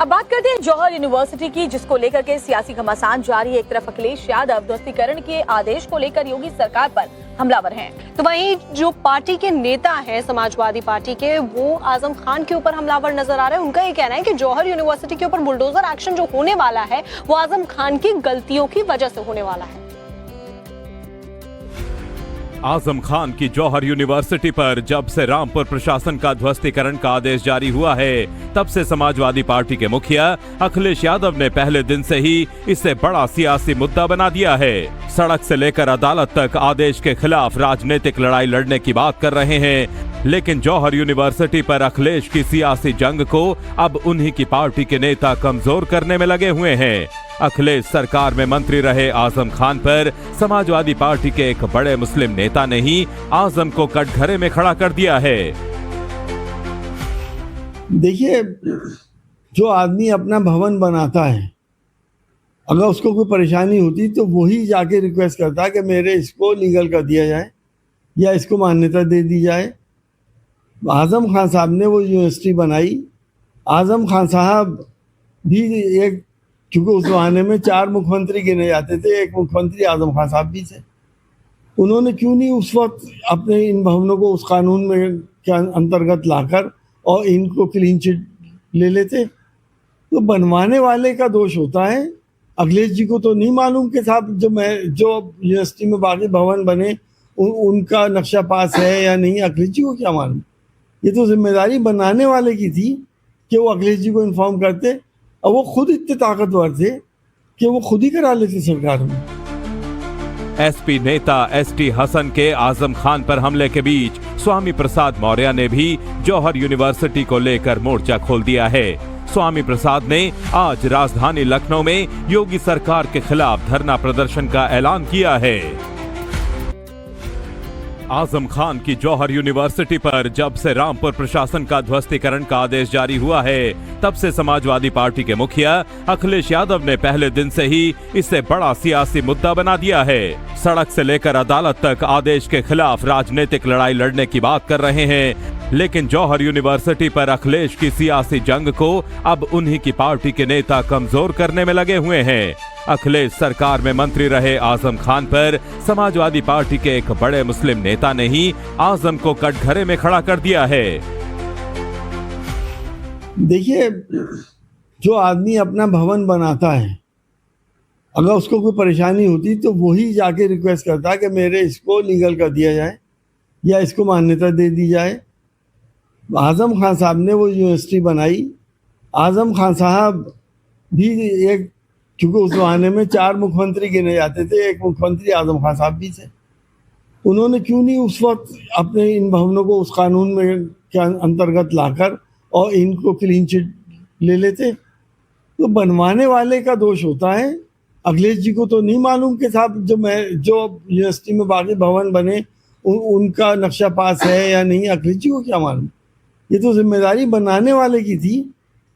अब बात करते हैं जौहर यूनिवर्सिटी की, जिसको लेकर के सियासी घमासान जारी है। एक तरफ अखिलेश यादव ध्वस्तीकरण के आदेश को लेकर योगी सरकार पर हमलावर हैं, तो वहीं जो पार्टी के नेता हैं समाजवादी पार्टी के, वो आजम खान के ऊपर हमलावर नजर आ रहे हैं। उनका ये कहना है कि जौहर यूनिवर्सिटी के ऊपर बुलडोजर एक्शन जो होने वाला है वो आजम खान की गलतियों की वजह से होने वाला है। आजम खान की जौहर यूनिवर्सिटी पर जब से रामपुर प्रशासन का ध्वस्तीकरण का आदेश जारी हुआ है, तब से समाजवादी पार्टी के मुखिया अखिलेश यादव ने पहले दिन से ही इसे बड़ा सियासी मुद्दा बना दिया है। सड़क से लेकर अदालत तक आदेश के खिलाफ राजनीतिक लड़ाई लड़ने की बात कर रहे हैं, लेकिन जौहर यूनिवर्सिटी पर अखिलेश की सियासी जंग को अब उन्हीं की पार्टी के नेता कमजोर करने में लगे हुए हैं। अखिलेश सरकार में मंत्री रहे आजम खान पर समाजवादी पार्टी के एक बड़े मुस्लिम नेता ने ही आजम को कटघरे में खड़ा कर दिया है। देखिए, जो आदमी अपना भवन बनाता है, अगर उसको कोई परेशानी होती तो वही जाके रिक्वेस्ट करता है कि मेरे इसको लीगल कर दिया जाए या इसको मान्यता दे दी जाए। आजम खान साहब ने वो यूनिवर्सिटी बनाई। आजम खान साहब भी एक, क्योंकि उस जमाने में 4 मुख्यमंत्री गिने जाते थे, एक मुख्यमंत्री आजम खान साहब भी थे। उन्होंने क्यों नहीं उस वक्त अपने इन भवनों को उस कानून में के अंतर्गत लाकर और इनको क्लीन चिट ले लेते? तो बनवाने वाले का दोष होता है। अखिलेश जी को तो नहीं मालूम कि साहब जो यूनिवर्सिटी में बाकी भवन बने उनका नक्शा पास है या नहीं। अखिलेश जी को क्या मालूम? ये तो जिम्मेदारी बनाने वाले की थी कि वो अखिलेश जी को इन्फॉर्म करते, और वो खुद इतने ताकतवर थे कि वो खुद ही करा लेते सरकार में। एसपी नेता एसटी हसन के आजम खान पर हमले के बीच स्वामी प्रसाद मौर्य ने भी जौहर यूनिवर्सिटी को लेकर मोर्चा खोल दिया है। स्वामी प्रसाद ने आज राजधानी लखनऊ में योगी सरकार के खिलाफ धरना प्रदर्शन का ऐलान किया है। आजम खान की जौहर यूनिवर्सिटी पर जब से रामपुर प्रशासन का ध्वस्तीकरण का आदेश जारी हुआ है, तब से समाजवादी पार्टी के मुखिया अखिलेश यादव ने पहले दिन से ही इसे बड़ा सियासी मुद्दा बना दिया है। सड़क से लेकर अदालत तक आदेश के खिलाफ राजनीतिक लड़ाई लड़ने की बात कर रहे हैं, लेकिन जौहर यूनिवर्सिटी पर अखिलेश की सियासी जंग को अब उन्हीं की पार्टी के नेता कमजोर करने में लगे हुए हैं। अखिलेश सरकार में मंत्री रहे आजम खान पर समाजवादी पार्टी के एक बड़े मुस्लिम नेता ने ही आजम को कटघरे में खड़ा कर दिया है। देखिए, जो आदमी अपना भवन बनाता है, अगर उसको कोई परेशानी होती तो वही जाके रिक्वेस्ट करता है कि मेरे इसको लीगल कर दिया जाए या इसको मान्यता दे दी जाए। आजम खान साहब ने वो यूनिवर्सिटी बनाई। आजम खान साहब भी एक, क्योंकि उस जमाने में 4 मुख्यमंत्री गिने जाते थे, एक मुख्यमंत्री आजम खान साहब भी थे। उन्होंने क्यों नहीं उस वक्त अपने इन भवनों को उस कानून में के अंतर्गत लाकर और इनको क्लीन चिट ले लेते? तो बनवाने वाले का दोष होता है। अखिलेश जी को तो नहीं मालूम कि साहब जो यूनिवर्सिटी में बाकी भवन बने उनका नक्शा पास है या नहीं। अखिलेश जी को क्या मालूम? ये तो जिम्मेदारी बनाने वाले की थी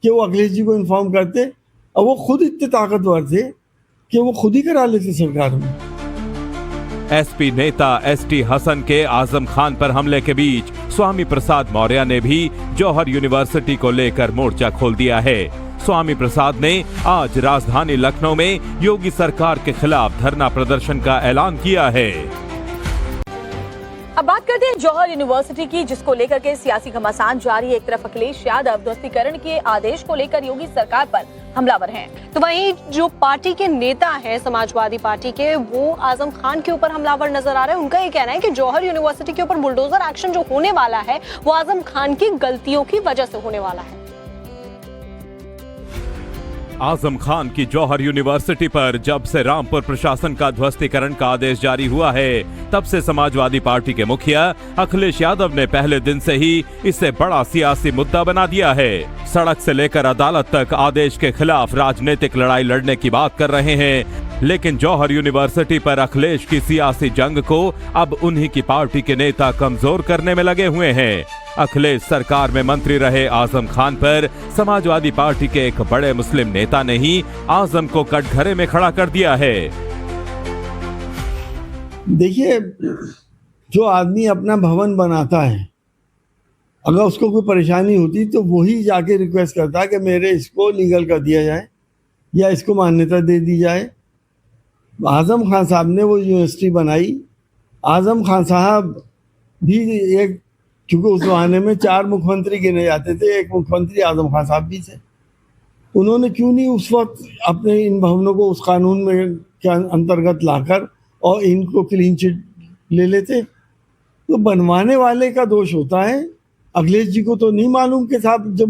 कि वो अखिलेश जी को इन्फॉर्म करते, और वो खुद इतने ताकतवर थे कि वो खुद ही करा लेते सरकार में। एसपी नेता एसटी हसन के आजम खान पर हमले के बीच स्वामी प्रसाद मौर्य ने भी जौहर यूनिवर्सिटी को लेकर मोर्चा खोल दिया है। स्वामी प्रसाद ने आज राजधानी लखनऊ में योगी सरकार के खिलाफ धरना प्रदर्शन का ऐलान किया है। अब बात करते हैं जौहर यूनिवर्सिटी की, जिसको लेकर के सियासी घमासान जारी है। एक तरफ अखिलेश यादव ध्वस्तीकरण के आदेश को लेकर योगी सरकार पर हमलावर हैं, तो वहीं जो पार्टी के नेता हैं समाजवादी पार्टी के, वो आजम खान के ऊपर हमलावर नजर आ रहे हैं। उनका ये कहना है कि जौहर यूनिवर्सिटी के ऊपर बुलडोजर एक्शन जो होने वाला है वो आजम खान की गलतियों की वजह से होने वाला है। आजम खान की जौहर यूनिवर्सिटी पर जब से रामपुर प्रशासन का ध्वस्तीकरण का आदेश जारी हुआ है, तब से समाजवादी पार्टी के मुखिया अखिलेश यादव ने पहले दिन से ही इसे बड़ा सियासी मुद्दा बना दिया है। सड़क से लेकर अदालत तक आदेश के खिलाफ राजनीतिक लड़ाई लड़ने की बात कर रहे हैं, लेकिन जौहर यूनिवर्सिटी पर अखिलेश की सियासी जंग को अब उन्हीं की पार्टी के नेता कमजोर करने में लगे हुए हैं। अखिलेश सरकार में मंत्री रहे आजम खान पर समाजवादी पार्टी के एक बड़े मुस्लिम नेता ने ही आजम को कटघरे में खड़ा कर दिया है। देखिए, जो आदमी अपना भवन बनाता है, अगर उसको कोई परेशानी होती तो वही जाके रिक्वेस्ट करता कि मेरे इसको लीगल कर दिया जाए या इसको मान्यता दे दी जाए। आजम खान साहब ने वो यूनिवर्सिटी बनाई। आजम खान साहब भी एक, क्योंकि उस जमाने में 4 मुख्यमंत्री गिने जाते थे, एक मुख्यमंत्री आजम खान साहब भी थे। उन्होंने क्यों नहीं उस वक्त अपने इन भवनों को उस कानून में के अंतर्गत लाकर और इनको क्लीन चिट ले लेते। तो बनवाने वाले का दोष होता है। अखिलेश जी को तो नहीं मालूम कि साहब जो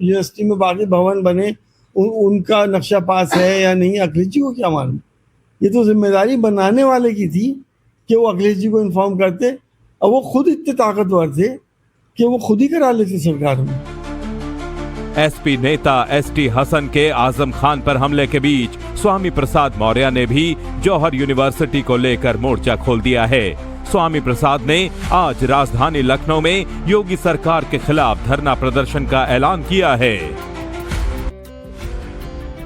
यूनिवर्सिटी में बाकी भवन बने उनका नक्शा पास है या नहीं। अखिलेश जी को क्या मालूम? ये तो जिम्मेदारी बनाने वाले की थी कि वो अखिलेश जी को इन्फॉर्म करते, और वो खुद इतने ताकतवर थे कि वो खुद ही करा लेते सरकार में। एसपी नेता एसटी हसन के आजम खान पर हमले के बीच स्वामी प्रसाद मौर्य ने भी जौहर यूनिवर्सिटी को लेकर मोर्चा खोल दिया है। स्वामी प्रसाद ने आज राजधानी लखनऊ में योगी सरकार के खिलाफ धरना प्रदर्शन का ऐलान किया है।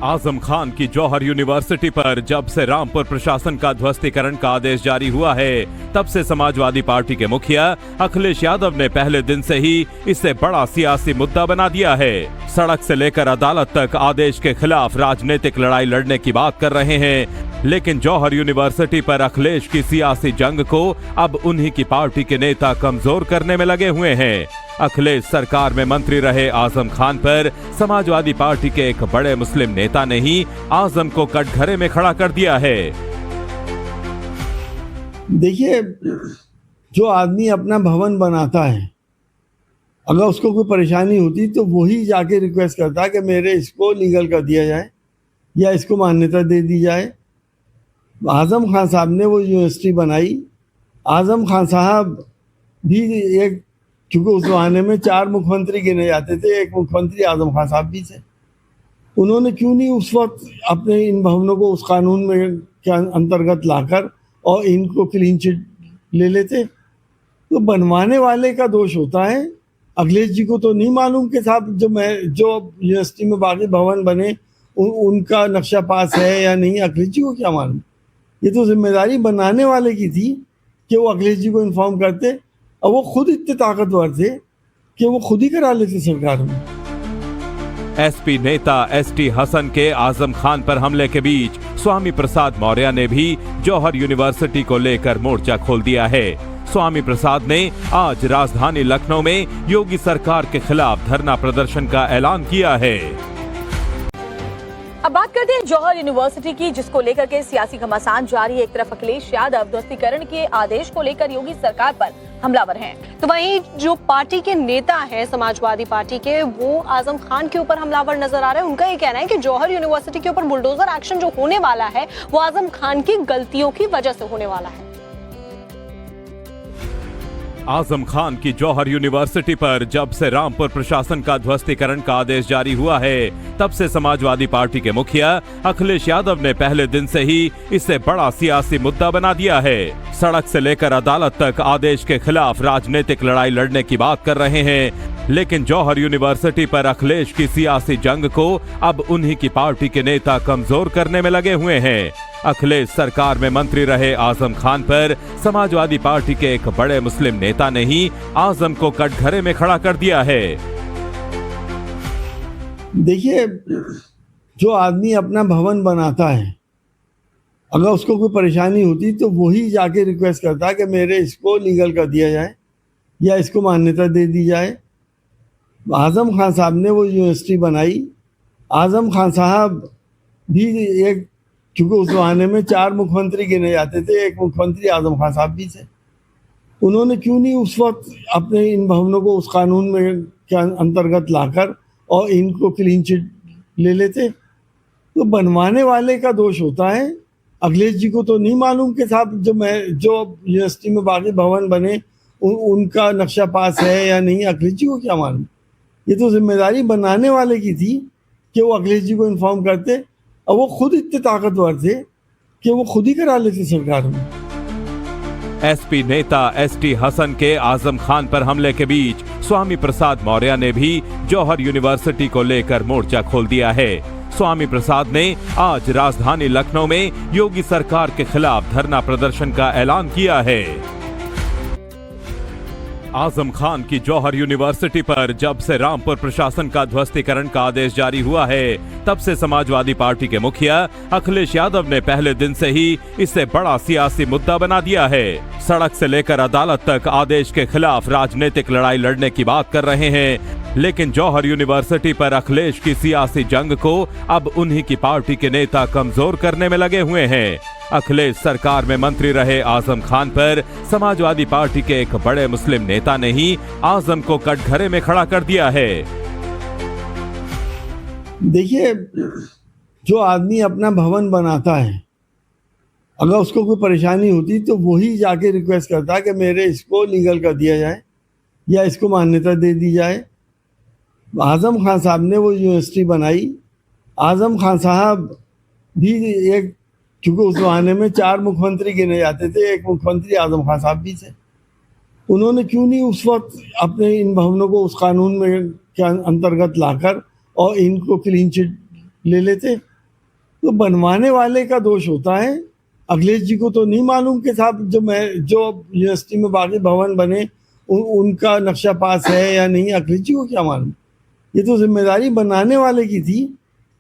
आजम खान की जौहर यूनिवर्सिटी पर जब से रामपुर प्रशासन का ध्वस्तीकरण का आदेश जारी हुआ है, तब से समाजवादी पार्टी के मुखिया अखिलेश यादव ने पहले दिन से ही इसे बड़ा सियासी मुद्दा बना दिया है। सड़क से लेकर अदालत तक आदेश के खिलाफ राजनीतिक लड़ाई लड़ने की बात कर रहे हैं, लेकिन जौहर यूनिवर्सिटी पर अखिलेश की सियासी जंग को अब उन्हीं की पार्टी के नेता कमजोर करने में लगे हुए हैं। अखिलेश सरकार में मंत्री रहे आजम खान पर समाजवादी पार्टी के एक बड़े मुस्लिम नेता ने ही आजम को कटघरे में खड़ा कर दिया है। देखिए, जो आदमी अपना भवन बनाता है, अगर उसको कोई परेशानी होती तो वही जाके रिक्वेस्ट करता कि मेरे इसको लीगल कर दिया जाए या इसको मान्यता दे दी जाए। आजम खान साहब ने वो यूनिवर्सिटी बनाई। आजम खान साहब भी एक, क्योंकि उस जमाने में 4 मुख्यमंत्री गिने जाते थे, एक मुख्यमंत्री आजम खान साहब भी थे। उन्होंने क्यों नहीं उस वक्त अपने इन भवनों को उस कानून में के अंतर्गत लाकर और इनको क्लीन चिट ले लेते। तो बनवाने वाले का दोष होता है। अखिलेश जी को तो नहीं मालूम कि साहब जो यूनिवर्सिटी में बाकी भवन बने उनका नक्शा पास है या नहीं। अखिलेश जी को क्या मालूम? ये तो जिम्मेदारी बनाने वाले की थी कि वो अखिलेश जी को इन्फॉर्म करते, और वो खुद इतने ताकतवर थे कि वो खुद ही करा लेते सरकार में। एसपी नेता एसटी हसन के आजम खान पर हमले के बीच स्वामी प्रसाद मौर्य ने भी जौहर यूनिवर्सिटी को लेकर मोर्चा खोल दिया है। स्वामी प्रसाद ने आज राजधानी लखनऊ में योगी सरकार के खिलाफ धरना प्रदर्शन का ऐलान किया है। अब बात करते हैं जौहर यूनिवर्सिटी की, जिसको लेकर के सियासी घमासान जारी है। एक तरफ अखिलेश यादव ध्वस्तीकरण के आदेश को लेकर योगी सरकार पर हमलावर हैं, तो वहीं जो पार्टी के नेता हैं समाजवादी पार्टी के, वो आजम खान के ऊपर हमलावर नजर आ रहे हैं। उनका ये कहना है कि जौहर यूनिवर्सिटी के ऊपर बुलडोजर एक्शन जो होने वाला है वो आजम खान की गलतियों की वजह से होने वाला है। आजम खान की जौहर यूनिवर्सिटी पर जब से रामपुर प्रशासन का ध्वस्तीकरण का आदेश जारी हुआ है, तब से समाजवादी पार्टी के मुखिया अखिलेश यादव ने पहले दिन से ही इसे बड़ा सियासी मुद्दा बना दिया है। सड़क से लेकर अदालत तक आदेश के खिलाफ राजनीतिक लड़ाई लड़ने की बात कर रहे हैं, लेकिन जौहर यूनिवर्सिटी पर अखिलेश की सियासी जंग को अब उन्हीं की पार्टी के नेता कमजोर करने में लगे हुए हैं। अखिलेश सरकार में मंत्री रहे आजम खान पर समाजवादी पार्टी के एक बड़े मुस्लिम नेता ने ही आजम को कटघरे में खड़ा कर दिया है। देखिए, जो आदमी अपना भवन बनाता है, अगर उसको कोई परेशानी होती तो वही जाके रिक्वेस्ट करता कि मेरे इसको लीगल कर दिया जाए या इसको मान्यता दे दी जाए। आजम खान साहब ने वो यूनिवर्सिटी बनाई। आजम खान साहब भी एक, क्योंकि उस जमाने में 4 मुख्यमंत्री गिने जाते थे, एक मुख्यमंत्री आजम खान साहब भी थे। उन्होंने क्यों नहीं उस वक्त अपने इन भवनों को उस कानून में के अंतर्गत लाकर और इनको क्लीन चिट ले लेते। तो बनवाने वाले का दोष होता है। अखिलेश जी को तो नहीं मालूम कि साहब जो यूनिवर्सिटी में बाकी भवन बने उनका नक्शा पास है या नहीं। अखिलेश जी को क्या मालूम? ये तो जिम्मेदारी बनाने वाले की थी कि वो अखिलेश जी को इन्फॉर्म करते, और वो खुद इतने ताकतवर थे कि वो खुद ही करा लेते सरकार में। एसपी नेता एसटी हसन के आजम खान पर हमले के बीच स्वामी प्रसाद मौर्य ने भी जौहर यूनिवर्सिटी को लेकर मोर्चा खोल दिया है। स्वामी प्रसाद ने आज राजधानी लखनऊ में योगी सरकार के खिलाफ धरना प्रदर्शन का ऐलान किया है। आजम खान की जौहर यूनिवर्सिटी पर जब से रामपुर प्रशासन का ध्वस्तीकरण का आदेश जारी हुआ है, तब से समाजवादी पार्टी के मुखिया अखिलेश यादव ने पहले दिन से ही इसे बड़ा सियासी मुद्दा बना दिया है। सड़क से लेकर अदालत तक आदेश के खिलाफ राजनीतिक लड़ाई लड़ने की बात कर रहे हैं, लेकिन जौहर यूनिवर्सिटी पर अखिलेश की सियासी जंग को अब उन्हीं की पार्टी के नेता कमजोर करने में लगे हुए हैं। अखिलेश सरकार में मंत्री रहे आजम खान पर समाजवादी पार्टी के एक बड़े मुस्लिम नेता ने ही आजम को कटघरे में खड़ा कर दिया है। देखिए, जो आदमी अपना भवन बनाता है, अगर उसको कोई परेशानी होती तो वही जाके रिक्वेस्ट करता है कि मेरे इसको लीगल कर दिया जाए या इसको मान्यता दे दी जाए। आजम खान साहब ने वो यूनिवर्सिटी बनाई। आजम खान साहब भी एक, क्योंकि उस जमाने में 4 मुख्यमंत्री गिने जाते थे, एक मुख्यमंत्री आजम खान साहब भी थे। उन्होंने क्यों नहीं उस वक्त अपने इन भवनों को उस कानून में के अंतर्गत लाकर और इनको क्लीन चिट ले लेते? तो बनवाने वाले का दोष होता है। अखिलेश जी को तो नहीं मालूम कि साहब जो यूनिवर्सिटी में बाकी भवन बने उनका नक्शा पास है या नहीं। अखिलेश जी को क्या मालूम? ये तो जिम्मेदारी बनाने वाले की थी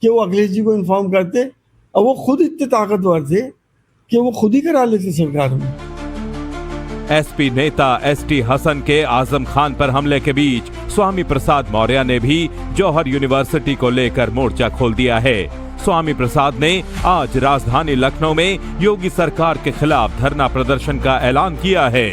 कि वो अखिलेश जी को इन्फॉर्म करते, और वो खुद इतने ताकतवर थे कि वो खुद ही करा लेते सरकार में। एसपी नेता एसटी हसन के आजम खान पर हमले के बीच स्वामी प्रसाद मौर्य ने भी जौहर यूनिवर्सिटी को लेकर मोर्चा खोल दिया है। स्वामी प्रसाद ने आज राजधानी लखनऊ में योगी सरकार के खिलाफ धरना प्रदर्शन का ऐलान किया है।